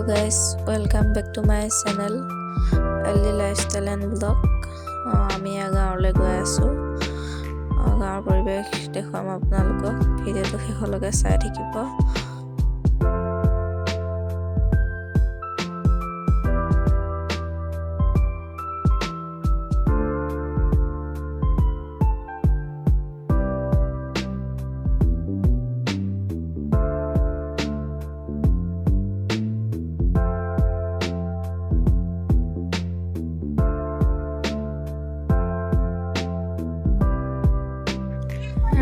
Hello guys, welcome back to my channel LD Lifestyle and Vlog. আমি গাঁৱলৈ গৈ আছো। গাঁৱৰ পৰিৱেশ দেখুৱাম আপোনালোকক। ভিডিঅ'টো শেষলৈকে চাই থাকিব।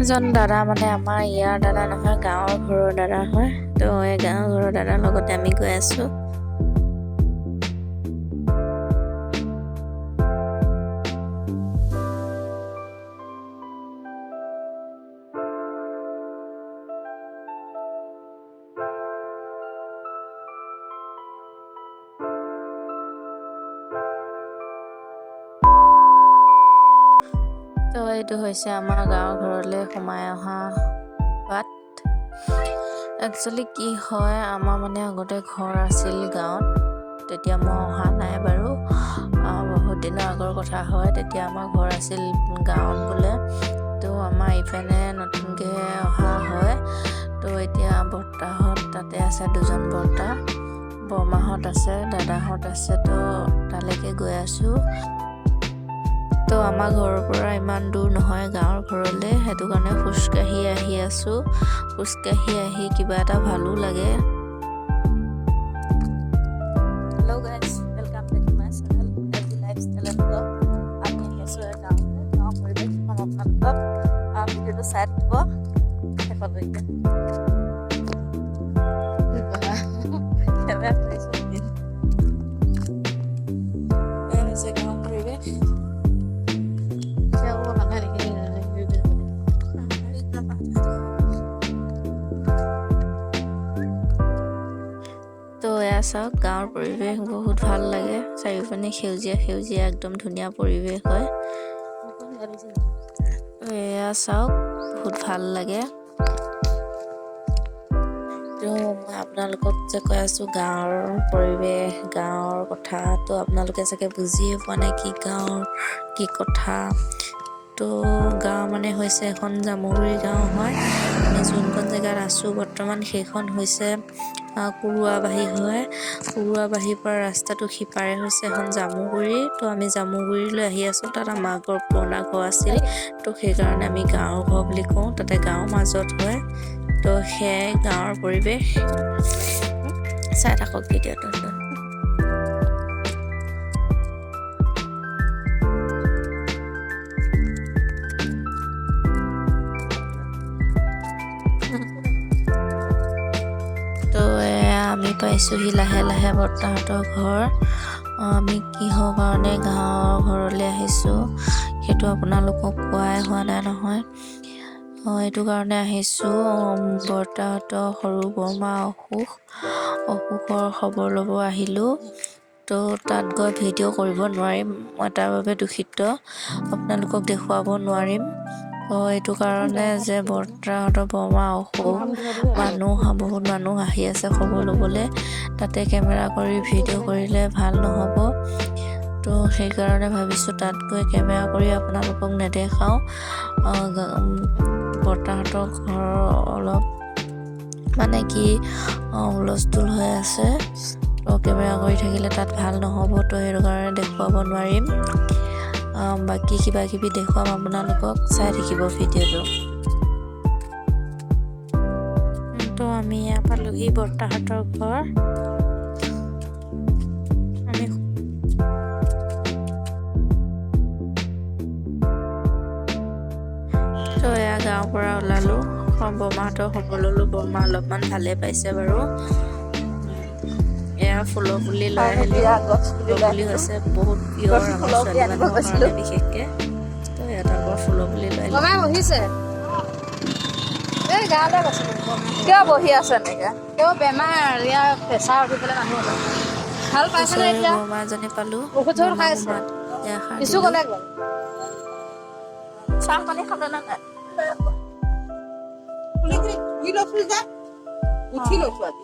এজন দাদা মানে আমাৰ ইয়াৰ দাদা নহয়, গাঁৱৰ ঘৰৰ দাদা হয়। তো এই গাঁৱৰ ঘৰৰ দাদাৰ লগতে আমি গৈ আছো। তো এইটো হৈছে আমাৰ গাঁৱৰ ঘৰলৈ সোমাই অহা বাট। একচুৱেলি কি হয়, আমাৰ মানে আগতে ঘৰ আছিল গাঁৱত। তেতিয়া মই অহা নাই বাৰু, বহুত দিনৰ আগৰ কথা হয়। তেতিয়া আমাৰ ঘৰ আছিল গাঁৱত বোলে। তো আমাৰ ইফালে নতুনকৈ অহা হয়। তো এতিয়া বৰ্তাহঁত তাতে আছে, দুজন বৰ্তা, বৰমাহঁত আছে, দাদাহঁত আছে। তো তালৈকে গৈ আছোঁ। তো আমাৰ ঘৰৰ পৰা ইমান দূৰ নহয় গাঁৱৰ ঘৰলৈ, সেইটো কাৰণে খোজকাঢ়ি আহি আছোঁ। খোজকাঢ়ি আহি কিবা এটা ভালো লাগে। Hello' guys, welcome back to my channel LD Lifestyle and Vlog। আমি আহি আছোঁ গাঁৱলৈ। গাঁৱৰ পৰিৱেশ আপোনালোকক ভিডিঅ'টো চাই থাকিব শেষলৈকে। গাঁৱৰ পৰিৱেশ। তো এয়া চাওক, গাঁৱৰ পৰিৱেশ বহুত ভাল লাগে। চাৰিওপিনে সেউজীয়া সেউজীয়া একদম ধুনীয়া পৰিৱেশ হয়। এয়া চাওক, বহুত ভাল লাগে। তো মই আপোনালোকক যে কৈ আছোঁ গাঁৱৰ পৰিৱেশ, গাঁৱৰ কথা, তো আপোনালোকে চাগে বুজিয়ে পোৱা নাই কি গাঁৱৰ কি কথা। তো গাঁও মানে হৈছে এখন জামুগুৰি গাঁও হয়। আমি যোনখন জেগাত আছোঁ বৰ্তমান সেইখন হৈছে কুৰুৱাবাহী হয়। কুৰুৱাবাহীৰ পৰা ৰাস্তাটো সিপাৰে হৈছে এখন জামুগুৰি। তো আমি জামুগুৰিলৈ আহি আছোঁ। তাত আমাৰ ঘৰ পুৰণা ঘৰ আছিল। তো সেইকাৰণে আমি গাঁৱৰ ঘৰ বুলি কওঁ। তাতে গাঁৱৰ মাজত হয়। তো সেয়াই গাঁৱৰ পৰিৱেশ। চাই থাকক ভিডিঅ'টো। তো আমি পাইছোঁহি লাহে লাহে বৰ্তাহঁতৰ ঘৰ। আমি কিহৰ কাৰণে গাঁৱৰ ঘৰলৈ আহিছোঁ সেইটো আপোনালোকক কোৱাই হোৱা নাই নহয়। এইটো কাৰণে আহিছোঁ, বৰ্তাহঁতৰ সৰু বৰমা অসুখৰ খবৰ ল'ব আহিলোঁ। তো তাত গৈ ভিডিঅ' কৰিব নোৱাৰিম, মই তাৰ বাবে দুখিত। আপোনালোকক দেখুৱাব নোৱাৰিম। এইটো কাৰণে যে বৰ্তাহঁতৰ বৰমা অসুখ, বহুত মানুহ আহি আছে খবৰ ল'বলৈ। তাতে কেমেৰা কৰি ভিডিঅ' কৰিলে ভাল নহ'ব। তো সেইকাৰণে ভাবিছোঁ তাত গৈ কেমেৰা কৰি আপোনালোকক নেদেখাওঁ। বৰ্তাহঁতৰ ঘৰ অলপ মানে কি হুলস্থুল হৈ আছে। তো কেমেৰা কৰি থাকিলে তাত ভাল নহ'ব। তো সেইটো কাৰণে দেখুৱাব নোৱাৰিম। বাকী কিবা কিবি দেখুৱাম আপোনালোকক, চাই থাকিব ভিডিঅ'টো। তো আমি ইয়াৰ পালোহি বৰ্তাহঁতৰ ঘৰ। তো এয়া গাঁৱৰ পৰা ওলালোঁ, বৰমাহঁতৰ খবৰ ল'লোঁ। বৰমা অলপমান ভালেই পাইছে বাৰু। এয়া ফুলৰ পুলি লৈ আহিলোঁ। ফুলৰ পুলি হৈছে বহুত প্ৰিয় আমাৰ ছোৱালী মানুহৰ কাৰণে বিশেষকৈ। তো ইয়াত আকৌ ফুলৰ পুলি লৈ আহিলোঁ। এই গাঁৱলৈ গৈছিলোঁ। কিয় বহি আছে এনেকৈ? তেওঁ বেমাৰ, ইয়াৰ প্ৰেছাৰ উঠি পেলাই মানুহ ভাল পাইছে নে এতিয়া? বৰমা এজনী পালোঁ। ঔষধ চৌষধ খাই আছে? এষাৰ কিছু দিলোঁ। ক'লে গ'ল? চাহ পানী খালে নে নাই? উঠি লৈছোঁ যে, উঠি লৈছোঁ আজি।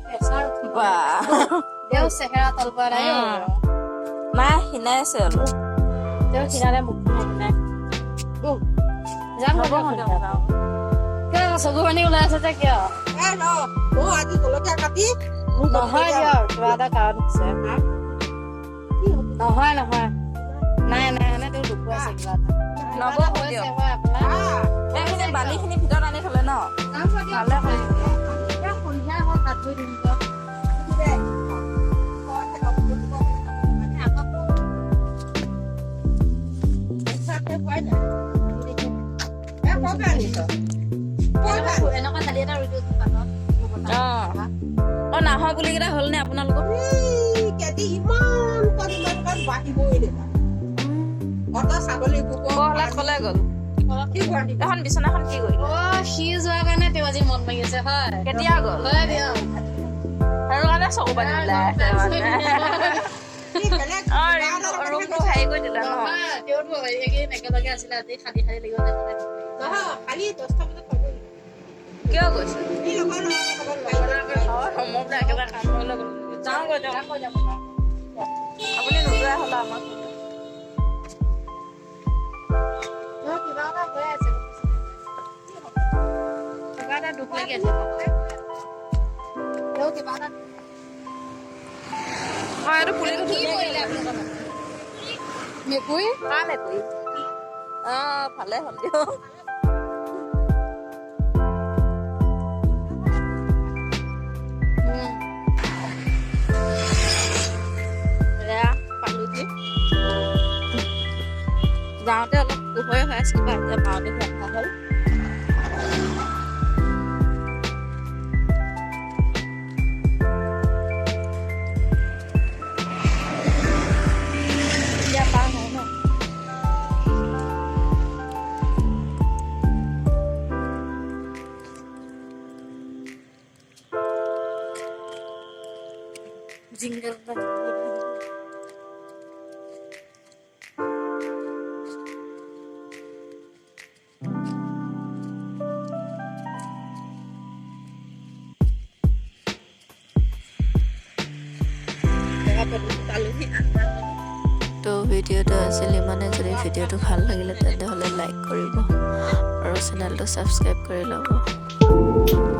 প্ৰেছাৰ উঠিব। তেওঁ চেহেৰা তল পৰা নাই নাই খিনাইছে অলপ তেওঁ কিনাৰে মুখ নাই যাম কিয় চকু পানী ওলাই আছে যে কিয় নহয় দিয়ক কিবা এটা কাৰণ আছে নহয় নহয় নাই নাই মানে তেওঁ দুখ আছে কিবা এটা নবৌ দিয়ক এইখিনি বালিখিনি ভিতৰত আনি থলে ন ভালে কৰিছে সন্ধিয়া হ'ল হাত ধুই দিম এনেকুৱা দালি এটা ৰুই দিওঁ নাহৰ পুলি কেইটা হ'ল নে আপোনালোকৰ কলে গ'ল এখন বিচনাখন কি কৰিল সি যোৱাৰ কাৰণে তেওঁ আজি মন মাৰি আছে হয় কেতিয়া গ'ল হয় দিয়ক আৰু কাৰণে চকু পানী ওলাই আছে ৰুমটো হেৰি কৰি দিলে ন তেওঁতো এইকেইদিন একেলগে আছিলে আজি খালি খালি লাগিব কিয় গৈছে মই বোলে একেবাৰে কাম কৰিলে যাওঁগৈ দিয়ক আপুনি নোযোৱাই হ'লে আমাক কিবা এটা হৈ আছে কিবা এটা দুখ লাগি আছে কিবা এটা এইটো পুলিটো কি কৰিলে আপোনালোকৰ মেকুৰী কাৰ মেকুৰী ভালে হ'ল দিয়ক যাওঁতে অলপ পোহৰে হৈ আছিল বা এতিয়া পাওঁতে ৰখা হ'ল এতিয়া পাৰ হয় ন জিংগল তো ভিডিঅ'টো আছিল ইমানে যদি ভিডিঅ'টো ভাল লাগিলে তেন্তে হ'লে লাইক কৰিব আৰু চেনেলটো ছাবস্ক্ৰাইব কৰি ল'ব